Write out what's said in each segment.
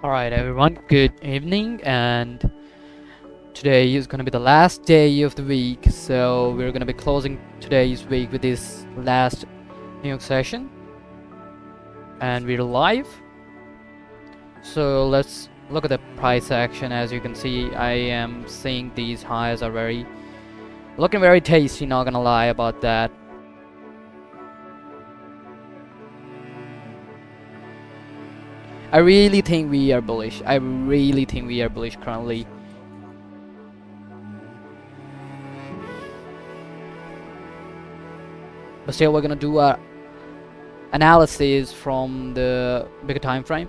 Alright everyone, good evening, and today is gonna be the last day of the week, so we're gonna be closing today's week with this last New York session, and we're live. So let's look at the price action. As you can see, I am seeing these highs are looking very tasty, not gonna lie about that. I really think we are bullish. I really think we are bullish currently. But still, we're gonna do our analysis from the bigger time frame.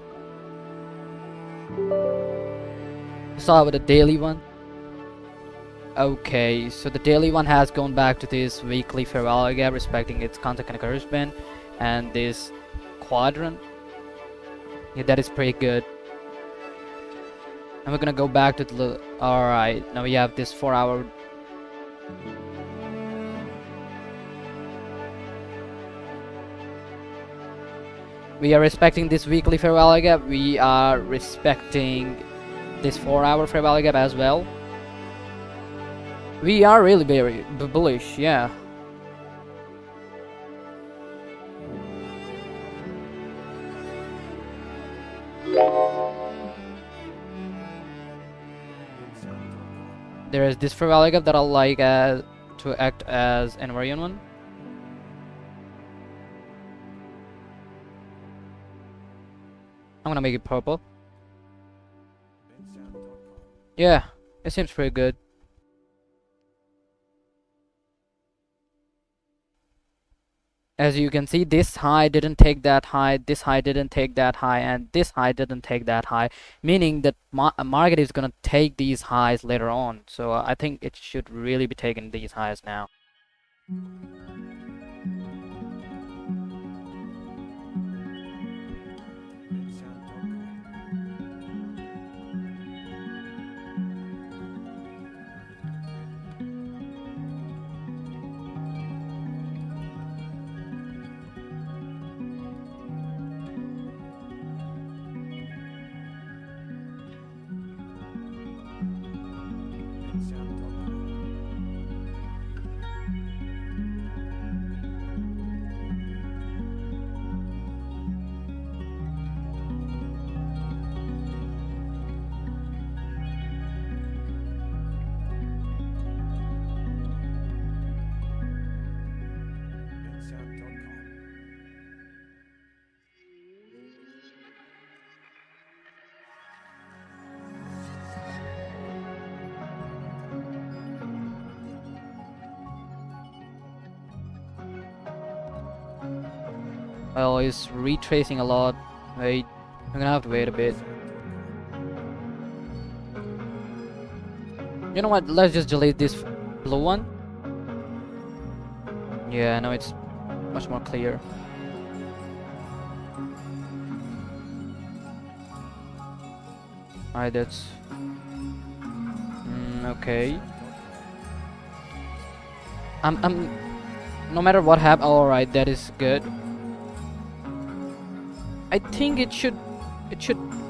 Start with the daily one. Okay, so the daily one has gone back to this weekly fair value gap, respecting its contact and encouragement, and this quadrant. Yeah, that is pretty good. And we're gonna go back to the alright, now we have this 4-hour. We are respecting this weekly fair value gap. We are respecting this 4-hour fair value gap as well. We are really very bullish, yeah. There is this fair value gap that I like to act as an invariant one. I'm gonna make it purple. Yeah, it seems pretty good. As you can see, this high didn't take that high, this high didn't take that high, and this high didn't take that high, meaning that market is gonna take these highs later on. So I think it should really be taking these highs now. Well, it's retracing a lot. Wait, I'm gonna have to wait a bit. You know what? Let's just delete this blue one. Yeah, now it's much more clear. Alright, that's okay. No matter what happens. Alright, that is good. I think it should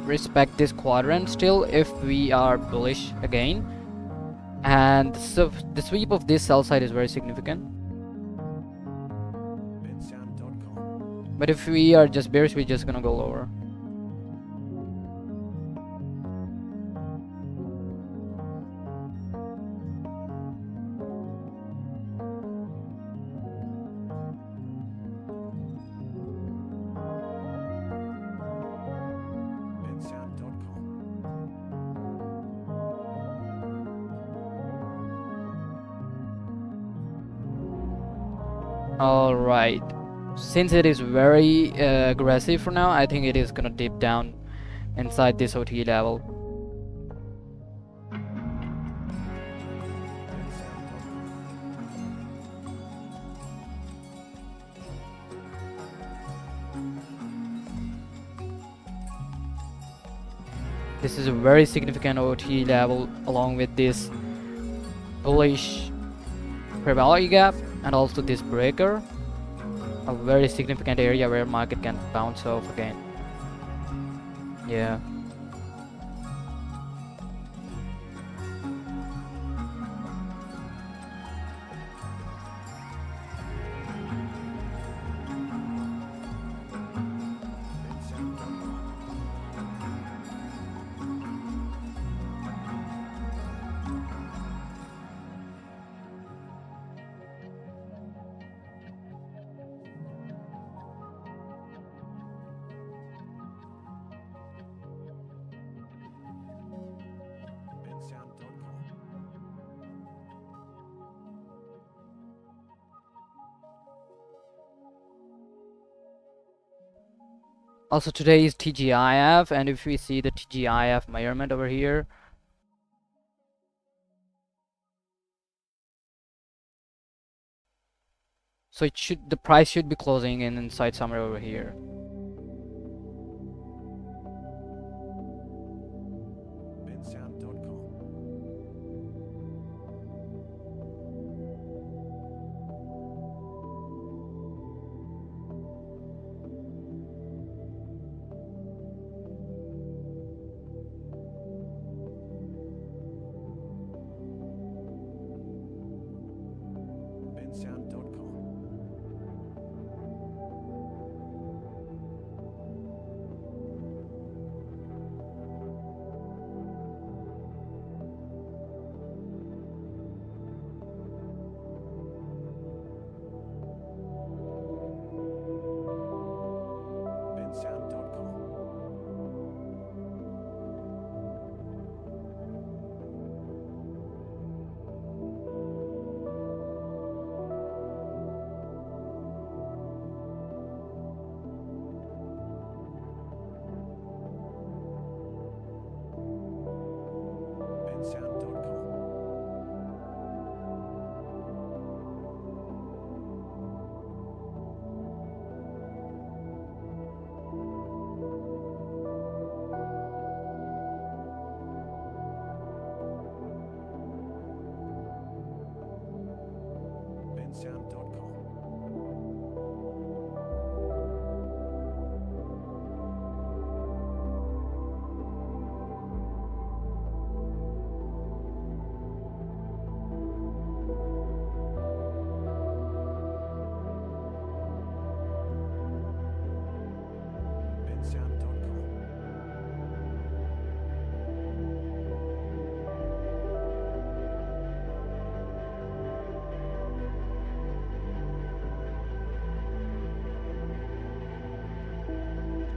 respect this quadrant still if we are bullish again, and so the sweep of this sell side is very significant. But if we are just bearish, we're just gonna go lower. Alright, since it is very aggressive for now, I think it is gonna dip down inside this OT level. This is a very significant OT level along with this bullish fair value gap and also this breaker, a very significant area where market can bounce off again. Yeah. Also today is TGIF, and if we see the TGIF measurement over here, so the price should be closing in inside somewhere over here.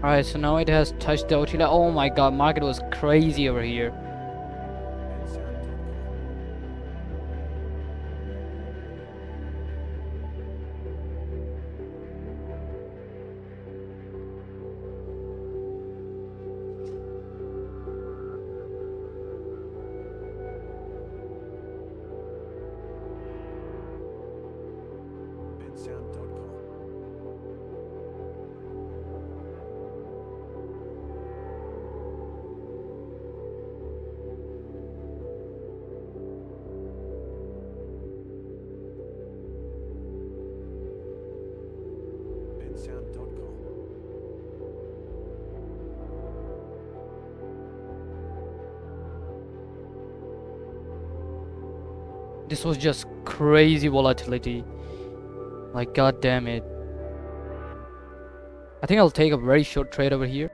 Alright, so now it has touched the OT line. Oh my god, market was crazy over here. This was just crazy volatility. Like, god damn it. I think I'll take a very short trade over here.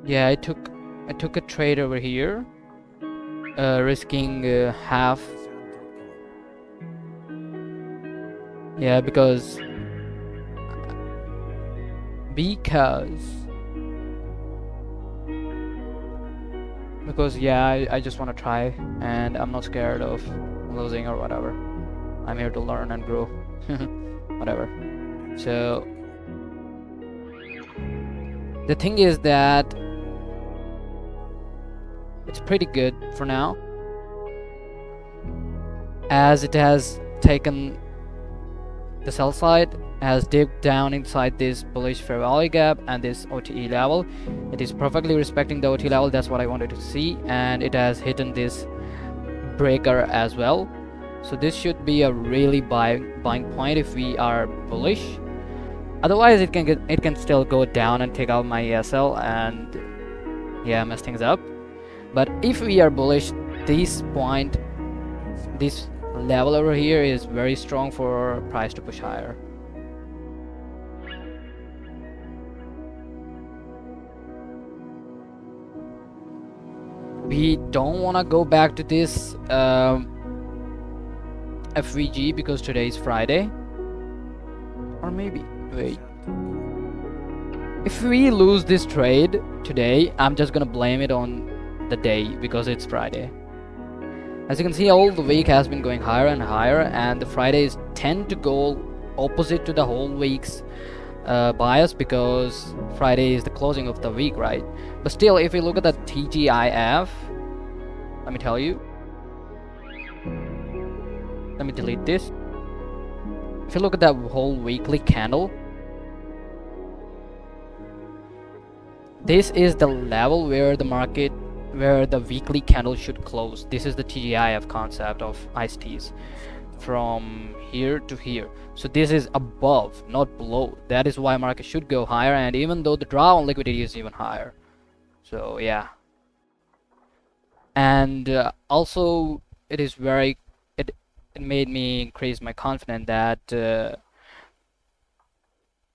Yeah, I took a trade over here, risking half. Yeah, because because yeah, I just want to try, and I'm not scared of losing or whatever. I'm here to learn and grow. Whatever. So the thing is that it's pretty good for now, as it has taken the sell side, has dipped down inside this bullish fair value gap and this OTE level. It is perfectly respecting the OTE level. That's what I wanted to see, and it has hidden this breaker as well. So this should be a really buying point if we are bullish. Otherwise, it can still go down and take out my ESL and yeah, mess things up. But if we are bullish, this point, this level over here is very strong for price to push higher. We don't want to go back to this FVG because today is Friday. Or maybe, wait. If we lose this trade today, I'm just gonna blame it on the day because it's Friday. As you can see, all the week has been going higher and higher, and the Fridays tend to go opposite to the whole week's bias because Friday is the closing of the week, right? But still, if you look at the TGIF, let me tell you. Let me delete this. If you look at that whole weekly candle, this is the level where the market, where the weekly candle should close. This is the TGIF concept of ICTs, from here to here. So this is above, not below. That is why market should go higher, and even though the draw on liquidity is even higher. So yeah. And also it is very, it made me increase my confidence that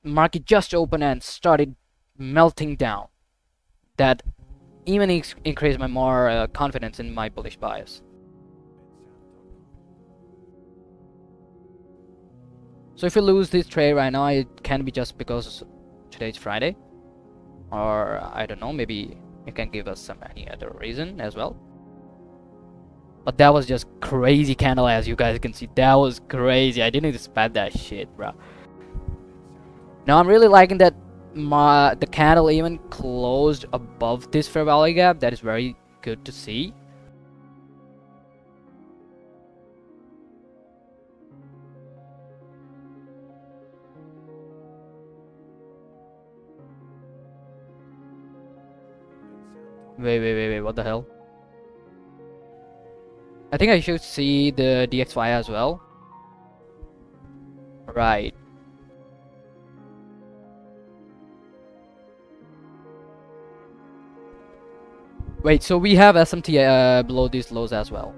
market just opened and started melting down. That even increased my more confidence in my bullish bias. So if you lose this trade right now, it can be just because today's Friday, or I don't know, maybe it can give us some any other reason as well. But that was just crazy candle, as you guys can see. That was crazy. I didn't expect that shit, bro. Now I'm really liking that the candle even closed above this fair value gap. That is very good to see. Wait, what the hell? I think I should see the DXY as well. Right. Wait, so we have SMT below these lows as well.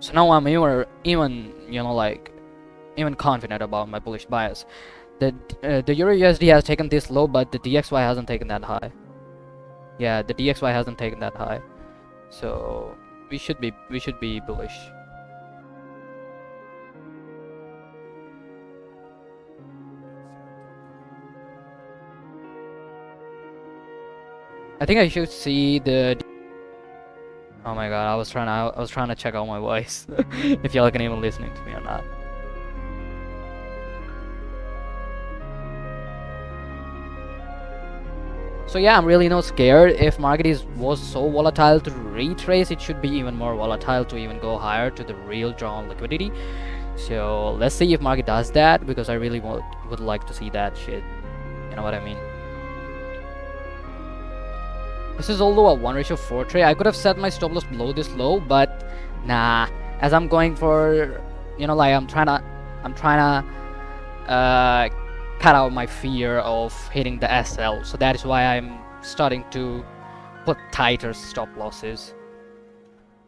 So now I'm even you know, like, even confident about my bullish bias. The Euro USD has taken this low, but the DXY hasn't taken that high. Yeah, the DXY hasn't taken that high. So we should be bullish. I think I should see the. Oh my god, I was trying to check out my voice. If y'all can even listening to me or not. So yeah, I'm really not scared. If market was so volatile to retrace, it should be even more volatile to even go higher to the real draw on liquidity. So let's see if market does that, because I really would like to see that shit. You know what I mean? This is although a 1:4 trade. I could have set my stop loss below this low, but nah. As I'm going for, you know, like I'm trying to cut out my fear of hitting the SL. So that is why I'm starting to put tighter stop losses.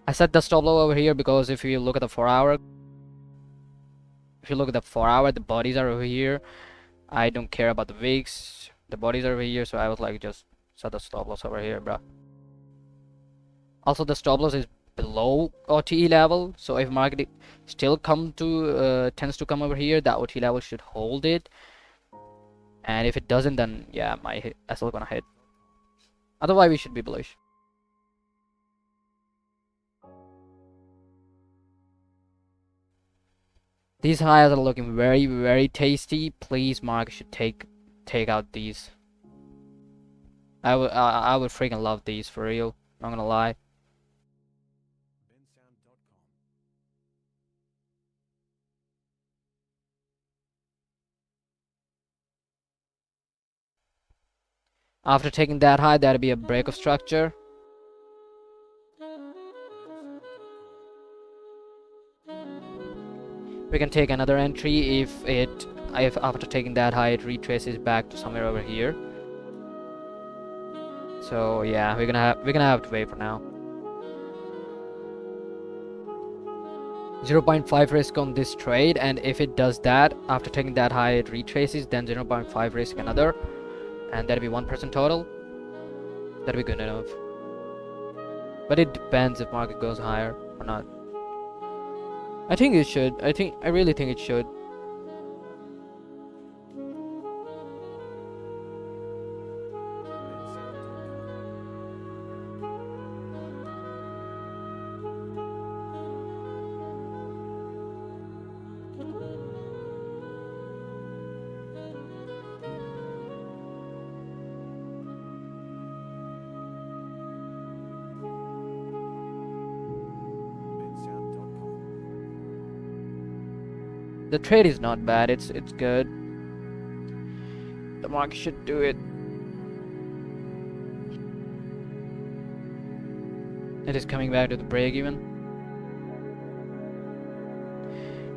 I set the stop loss over here because if you look at the 4-hour, the bodies are over here. I don't care about the wicks. The bodies are over here, so I was like, just set the stop loss over here, bro. Also, the stop loss is below OTE level, so if market still tends to come over here, that OTE level should hold it. And if it doesn't, then yeah, my SL gonna hit. Otherwise, we should be bullish. These highs are looking very, very tasty. Please, market should take out these. I would freaking love these for real. Not gonna lie. After taking that high, that'd be a break of structure. We can take another entry if after taking that high it retraces back to somewhere over here. So yeah, we're gonna have to wait for now. 0.5 risk on this trade, and if it does that after taking that high it retraces, then 0.5 risk another, and that'd be 1% total. That'd be good enough. But it depends if market goes higher or not. I think it should. I really think it should. The trade is not bad. It's good. The market should do it. It is coming back to the break even.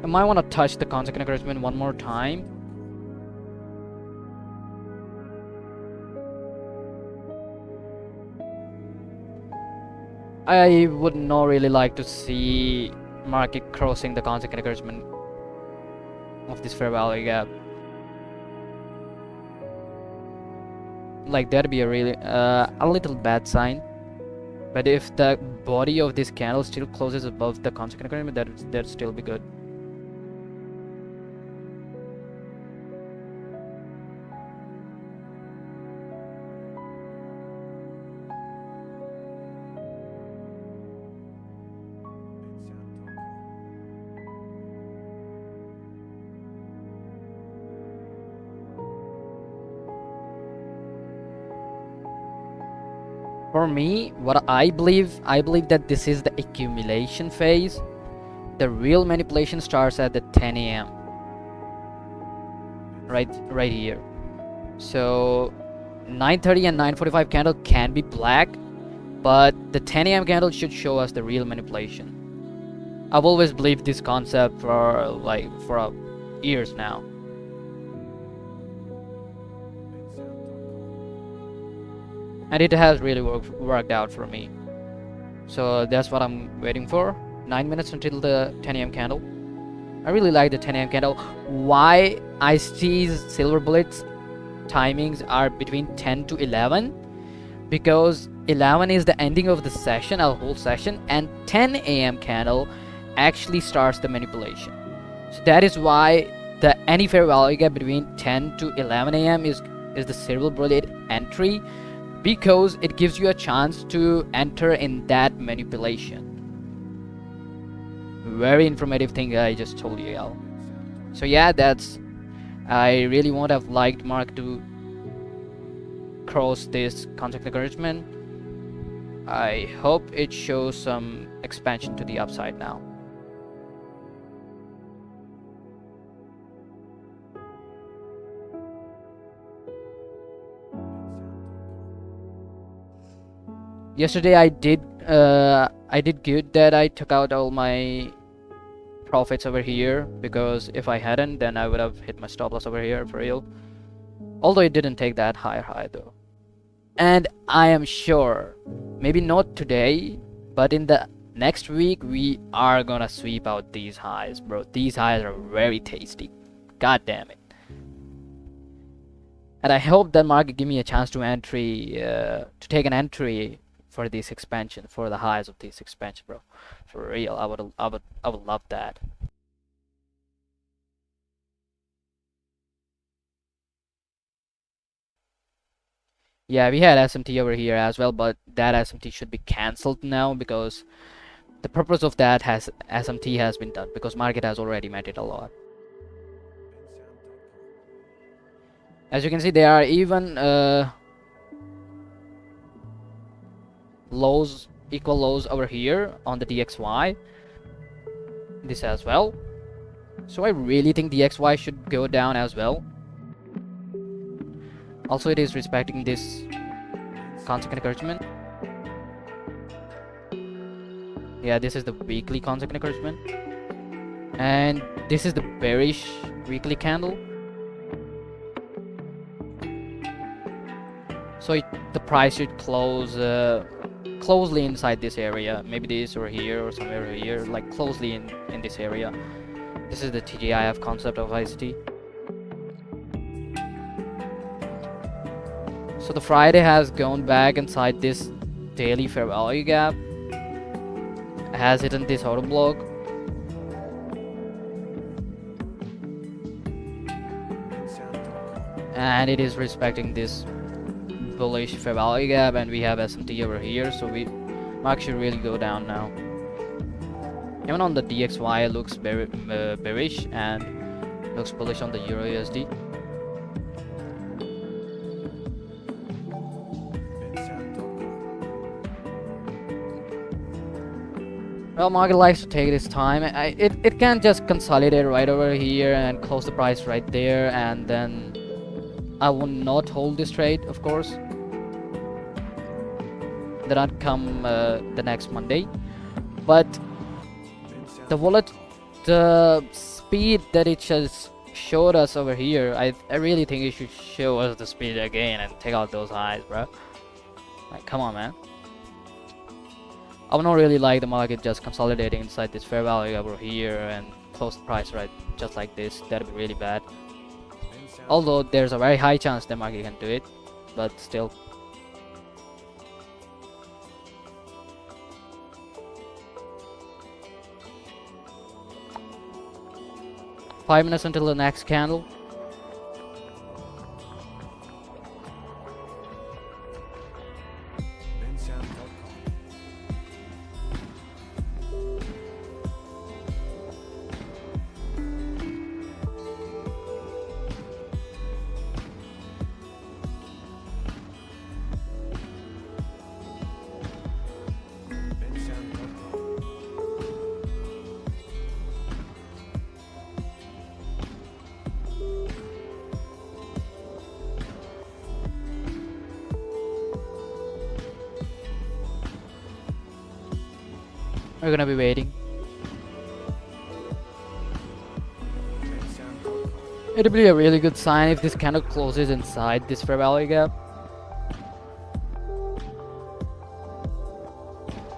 I might want to touch the consequent encouragement one more time. I would not really like to see market crossing the consequent encouragement of this fair value gap. Like that'd be a really a little bad sign. But if the body of this candle still closes above the consequent encouragement, that'd still be good. For me, what I believe that this is the accumulation phase. The real manipulation starts at the 10 a.m. right here. So 9:30 and 9:45 candle can be black, but the 10 a.m. candle should show us the real manipulation. I've always believed this concept for years now. And it has really worked out for me. So that's what I'm waiting for. 9 minutes until the 10 a.m. candle. I really like the 10 a.m. candle. Why ICT's silver bullets timings are between 10 to 11? Because 11 is the ending of the session, our whole session, and 10 a.m. candle actually starts the manipulation. So that is why the any fair value gap between 10 to 11 a.m. is the silver bullet entry, because it gives you a chance to enter in that manipulation. Very informative thing I just told you all. So yeah, I really would have liked Mark to cross this contact encouragement. I hope it shows some expansion to the upside now. Yesterday I did good that I took out all my profits over here, because if I hadn't, then I would have hit my stop loss over here for real. Although it didn't take that high though. And I am sure, maybe not today, but in the next week we are gonna sweep out these highs, bro. These highs are very tasty. God damn it. And I hope that market give me a chance to take an entry for this expansion, for the highs of this expansion, bro. For real, I would love that. Yeah, we had SMT over here as well, but that SMT should be cancelled now, because the purpose of that has SMT has been done because market has already met it a lot. As you can see, there are even lows, equal lows over here on the DXY. This as well. So I really think DXY should go down as well. Also, it is respecting this constant encouragement. Yeah, this is the weekly constant encouragement. And this is the bearish weekly candle. So the price should close closely inside this area. Maybe this or here or somewhere here, like closely in this area. This is the TGIF concept of ICT. So the Friday has gone back inside this daily fair value gap. Has hit in this auto block. And it is respecting this bullish fair value gap, and we have SMT over here, so market should really go down now. Even on the DXY it looks bearish and looks bullish on the Euro USD. Well, market likes to take its time. It can't just consolidate right over here and close the price right there, and then I will not hold this trade, of course. Then not come the next Monday. But the speed that it just showed us over here, I really think it should show us the speed again and take out those highs, bro. Like, come on, man. I would not really like the market just consolidating inside this fair value over here and close the price right just like this. That'd be really bad. Although there's a very high chance the market can do it, but still. Five minutes until the next candle. We're gonna be waiting. It'll be a really good sign if this candle closes inside this fair value gap.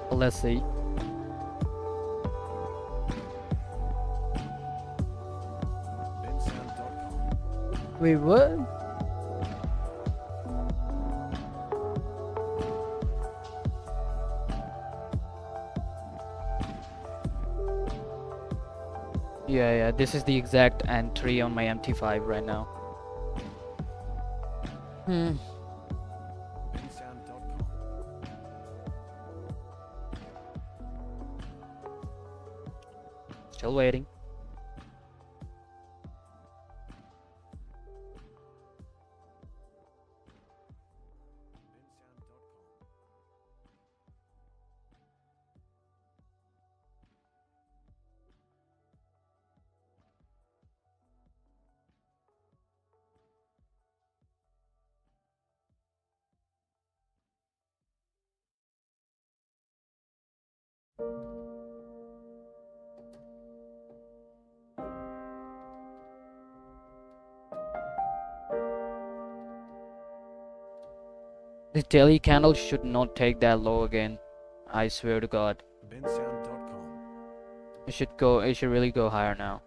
Let's see. Wait, what? Yeah, this is the exact entry on my MT5 right now. Still waiting. This daily candle should not take that low again. I swear to God. It should really go higher now.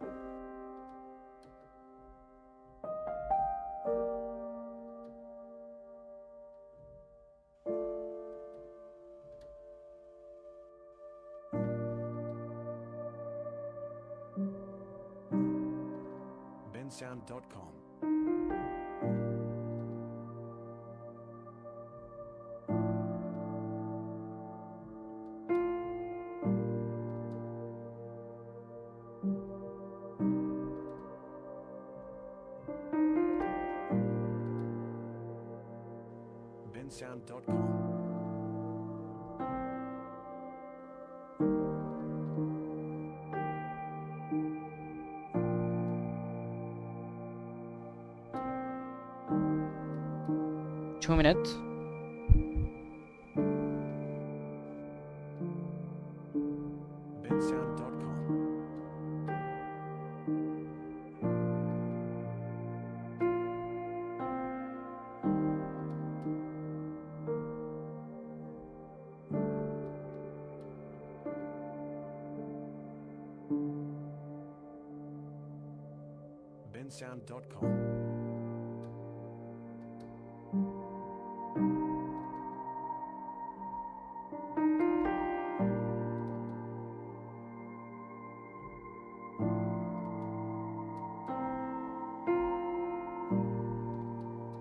bensound.com. bensound.com. 2 minutes. bensound.com. bensound.com.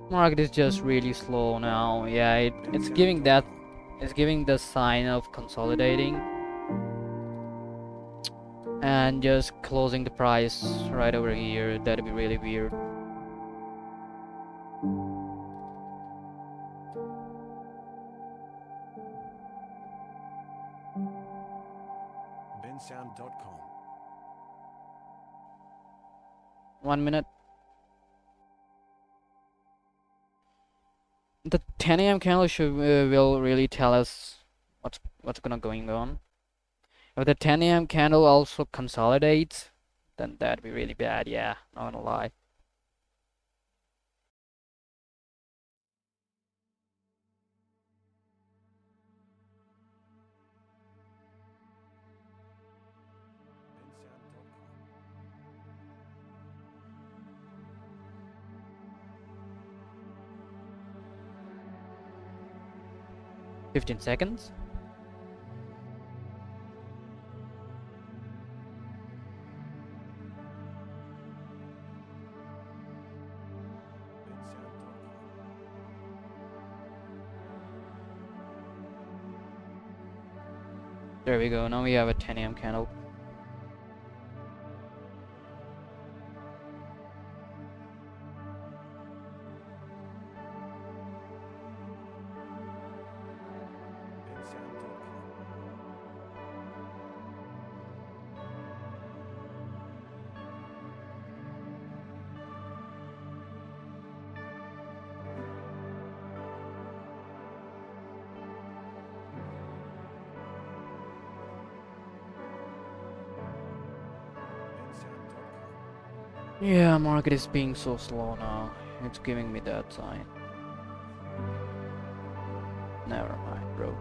Market is just really slow now. Yeah, it's giving that, it's giving the sign of consolidating and just closing the price right over here. That'd be really weird. bensound.com. 1 minute. The 10 a.m. candle should will really tell us what's gonna going on. If the 10 a.m. candle also consolidates, then that'd be really bad. Yeah, not gonna lie. bensound.com. 15 seconds. There we go. Now we have a 10 a.m. candle. Yeah, market is being so slow now. It's giving me that sign. Never mind, bro.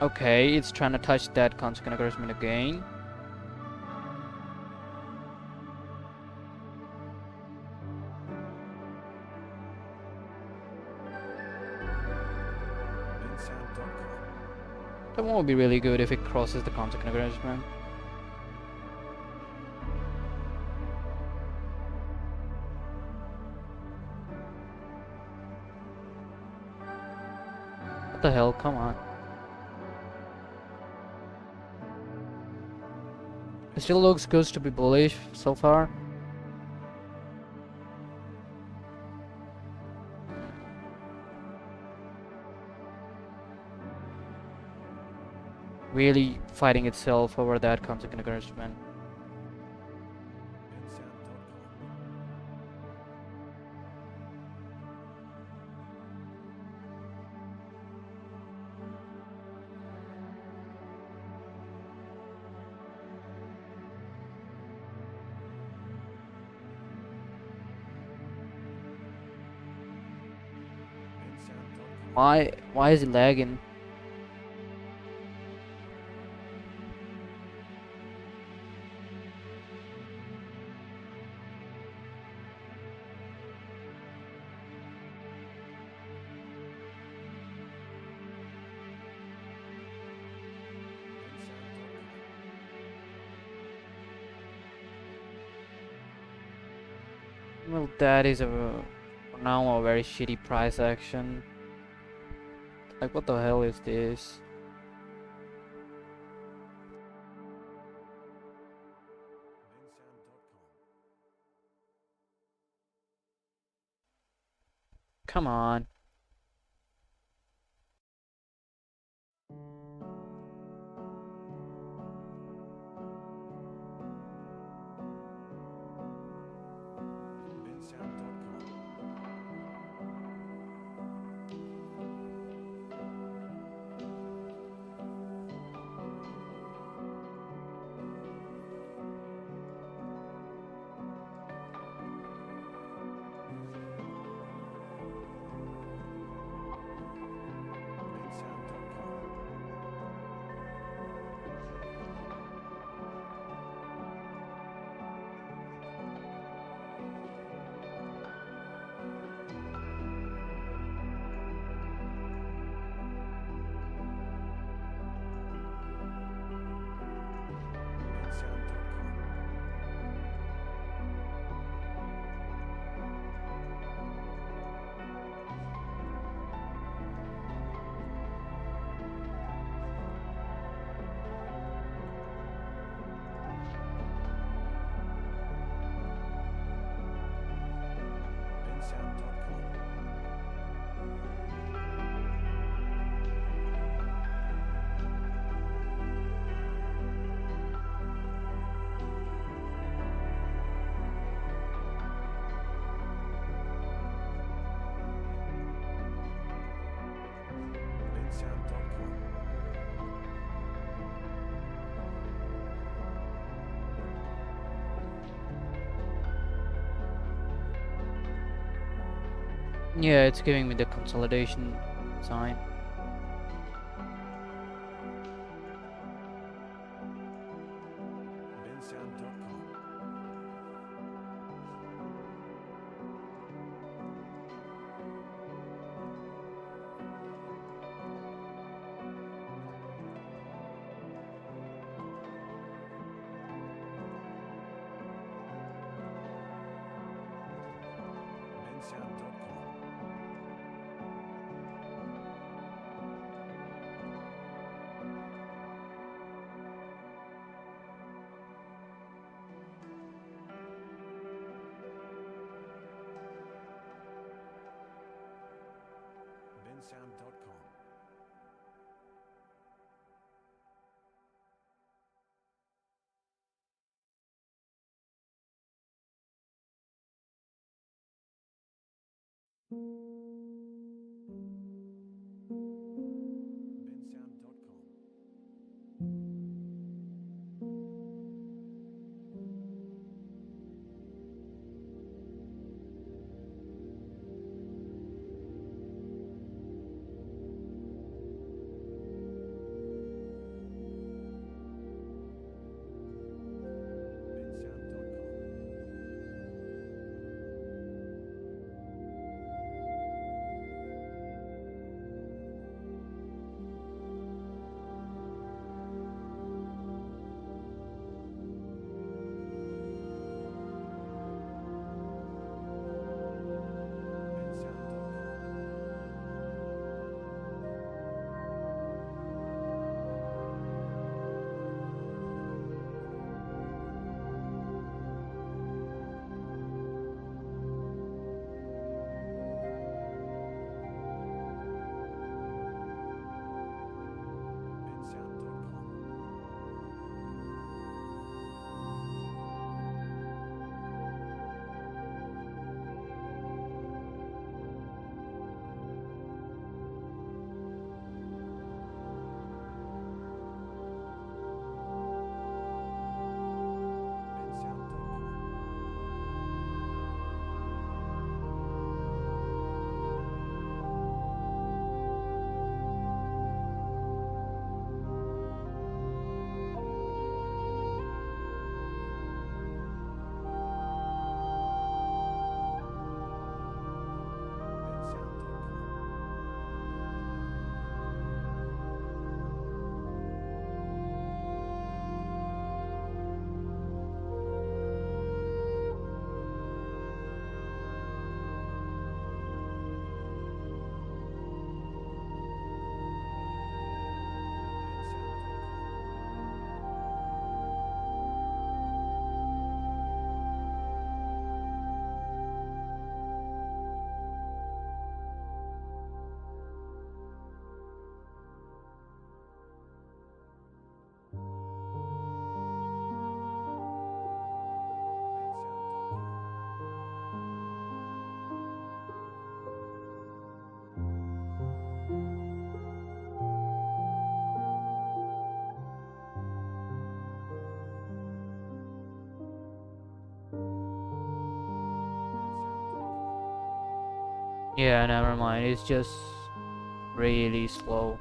Okay, it's trying to touch that consequent encouragement again. That won't be really good if it crosses the consequent encouragement. What the hell? Come on. It still looks good to be bullish so far. Really fighting itself over that consequent encouragement. Why is it lagging? Well, that is for now a very shitty price action. Like, what the hell is this? Come on. Yeah, it's giving me the consolidation sign. Bensound.com. Bensound.com. Bensound.com. Yeah, never mind. It's just really slow.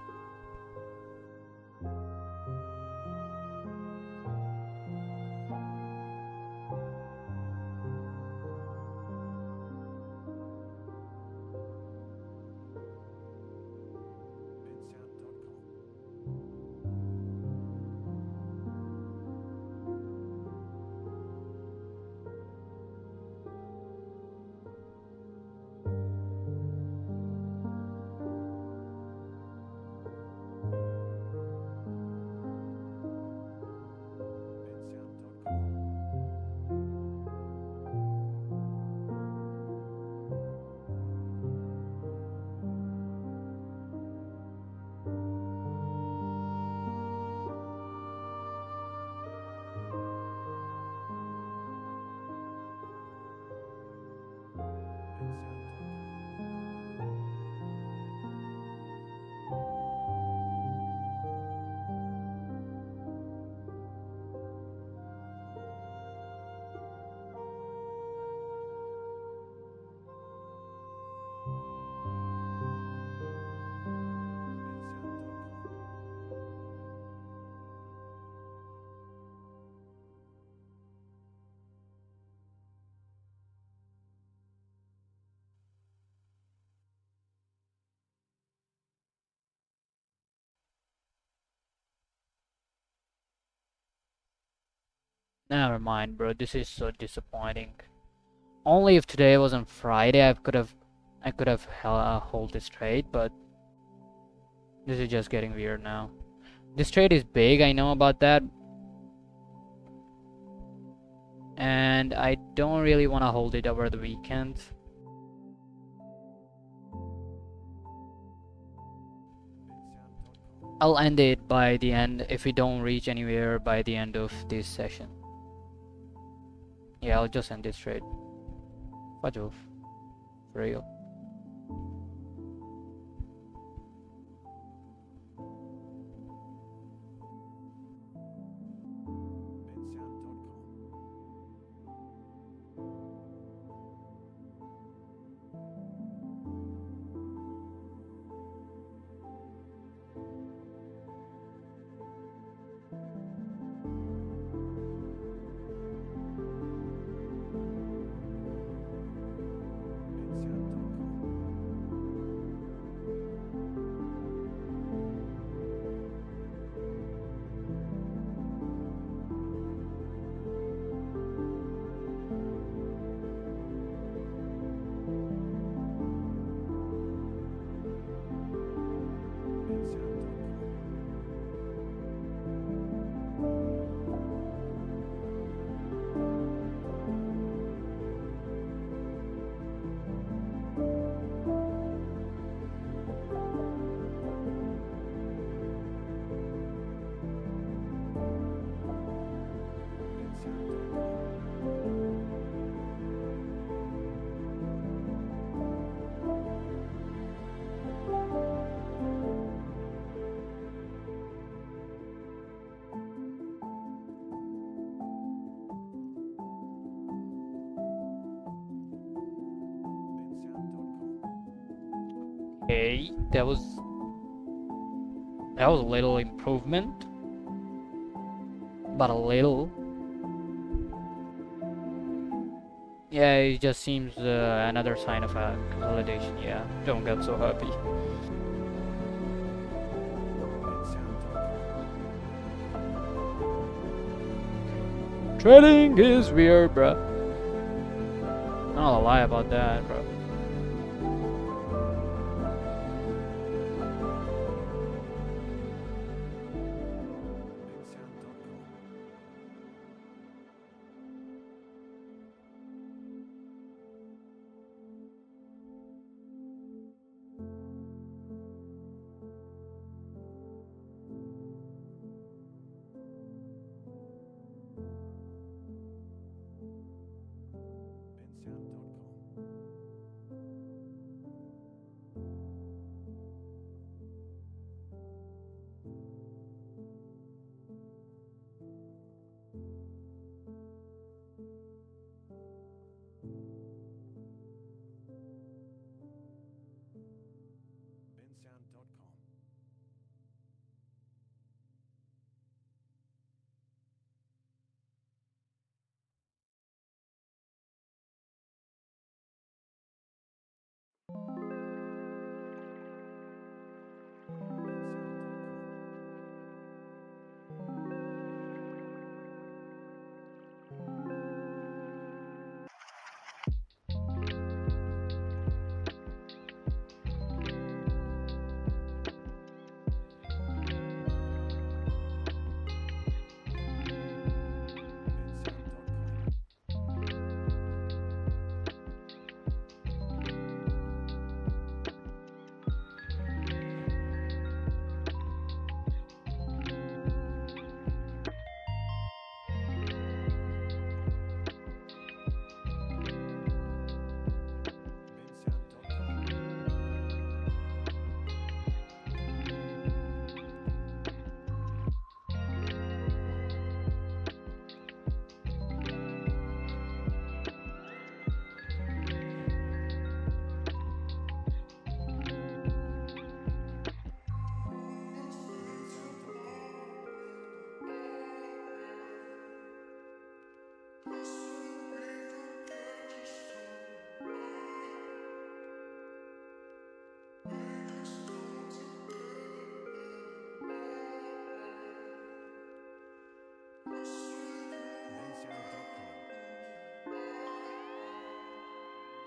Never mind, bro. This is so disappointing. Only if today wasn't Friday, I could have hold this trade, but this is just getting weird now. This trade is big, I know about that, and I don't really want to hold it over the weekend. I'll end it by the end if we don't reach anywhere by the end of this session. Yeah, I'll just end this trade. Fudge off. For real. Okay, that was a little improvement, but a little. Yeah, it just seems another sign of a consolidation. Yeah, don't get so happy. Trading is weird, bro. Not gonna lie about that, bro.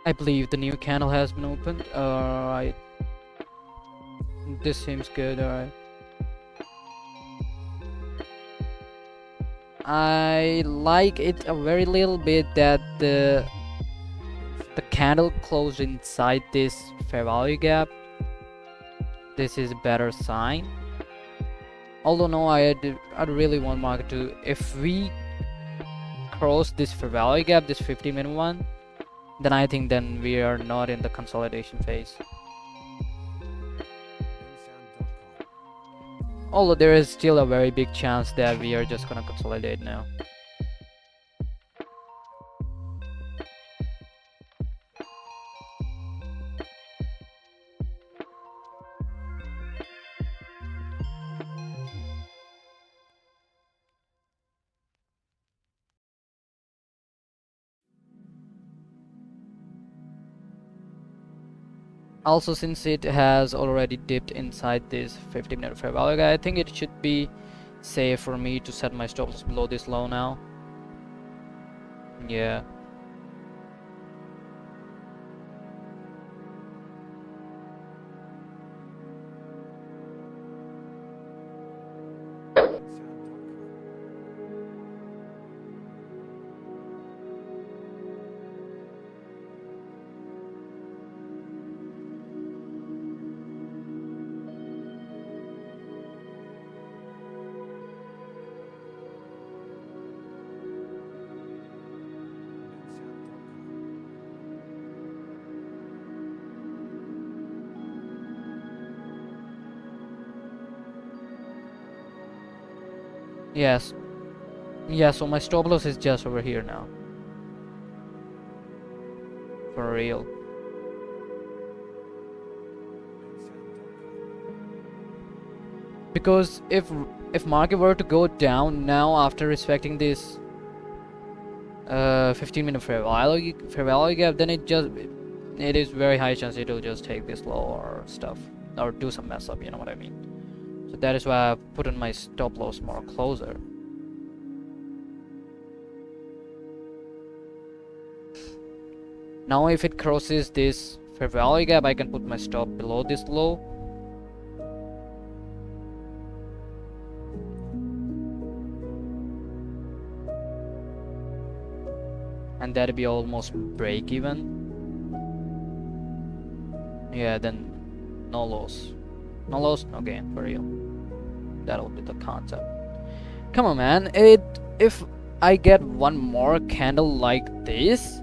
I believe the new candle has been opened. Alright. This seems good, alright. I like it a very little bit that the candle closed inside this fair value gap. This is a better sign. Although no, I'd really want market to, if we cross this fair value gap, this 50-minute one, then I think then we are not in the consolidation phase. Although there is still a very big chance that we are just gonna consolidate now. Also, since it has already dipped inside this 50-minute fair value gap, I think it should be safe for me to set my stop loss below this low now. Yeah. Yes. Yeah, so my stop loss is just over here now. For real. Because if market were to go down now after respecting this 15-minute fair value gap, then it is very high chance it'll just take this low or stuff, or do some mess up, you know what I mean. So that is why I've put in my stop loss more closer. Now if it crosses this fair value gap, I can put my stop below this low. And that'd be almost break even. Yeah, then no loss. No loss, no gain, for real. That'll be the concept. Come on, man. If I get one more candle like this,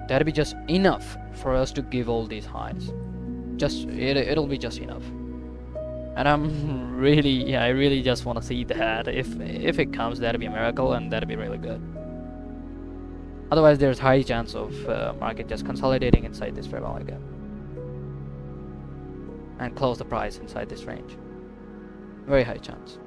that'd be just enough for us to give all these highs. It'll be just enough. And I'm really, I really just want to see that. If it comes, that'd be a miracle, and that'd be really good. Otherwise, there's high chance of market just consolidating inside this fair value gap and close the price inside this range. Very high chance.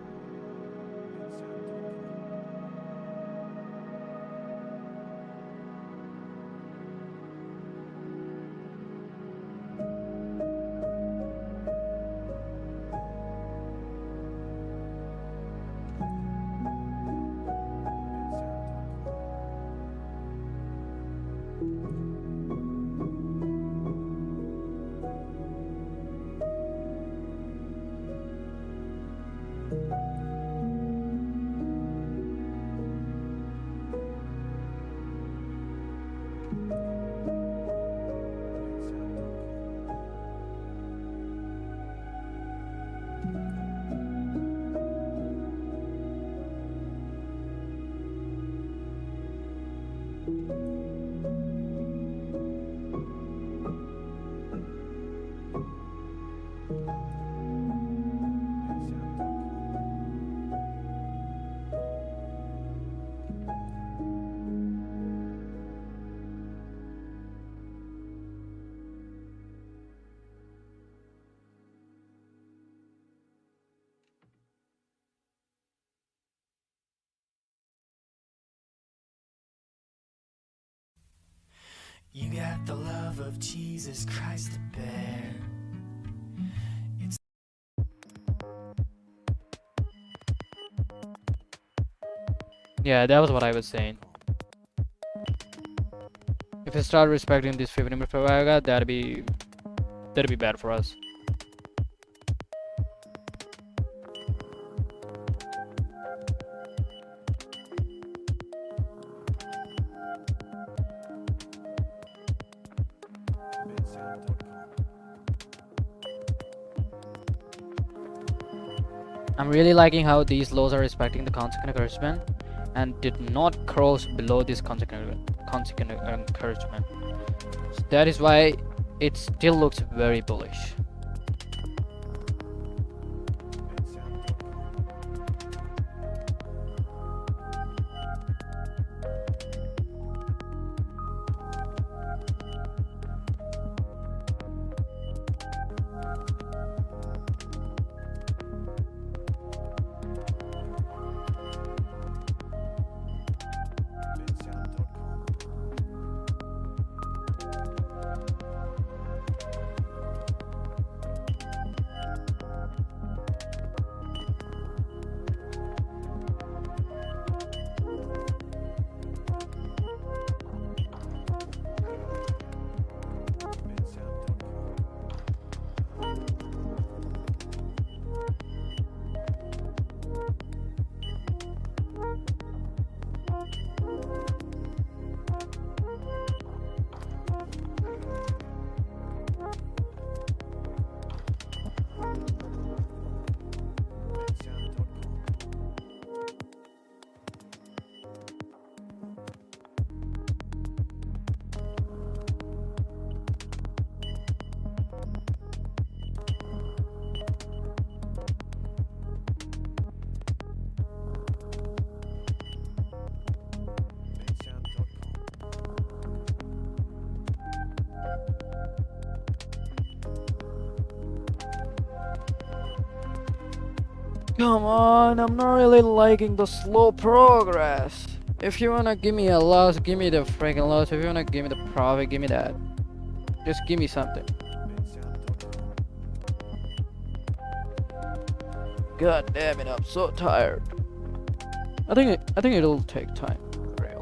You got the love of Jesus Christ to bear. Yeah, that was what I was saying. If we start respecting this 15 minute per that'd be bad for us. I'm really liking how these lows are respecting the consequent encouragement and did not cross below this consequent encouragement. So that is why it still looks very bullish. Come on, I'm not really liking the slow progress. If you wanna give me a loss, give me the freaking loss. If you wanna give me the profit, give me that. Just give me something. God damn it, I'm so tired. I think it'll take time. For real.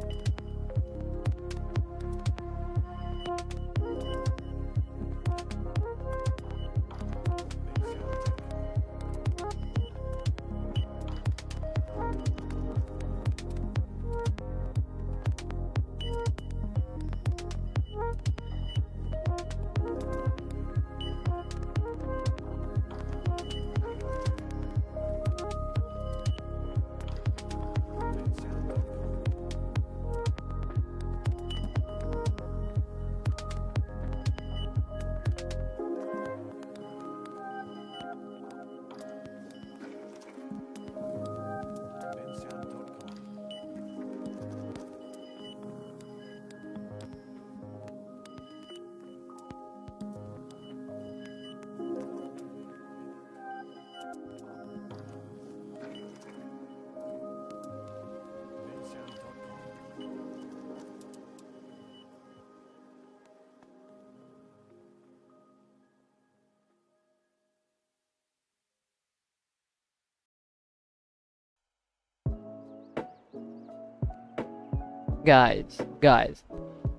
Guys,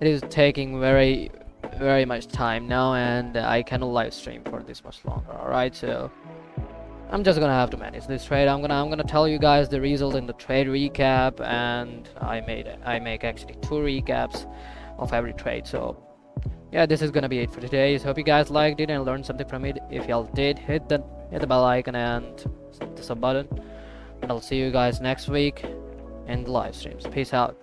it is taking very much time now, and I cannot live stream for this much longer. All right, so I'm just gonna have to manage this trade. I'm gonna tell you guys the result in the trade recap, and I make actually 2 recaps of every trade. So yeah, this is gonna be it for today. So hope you guys liked it and learned something from it. If y'all did, hit the bell icon and the sub button, and I'll see you guys next week in the live streams. Peace out.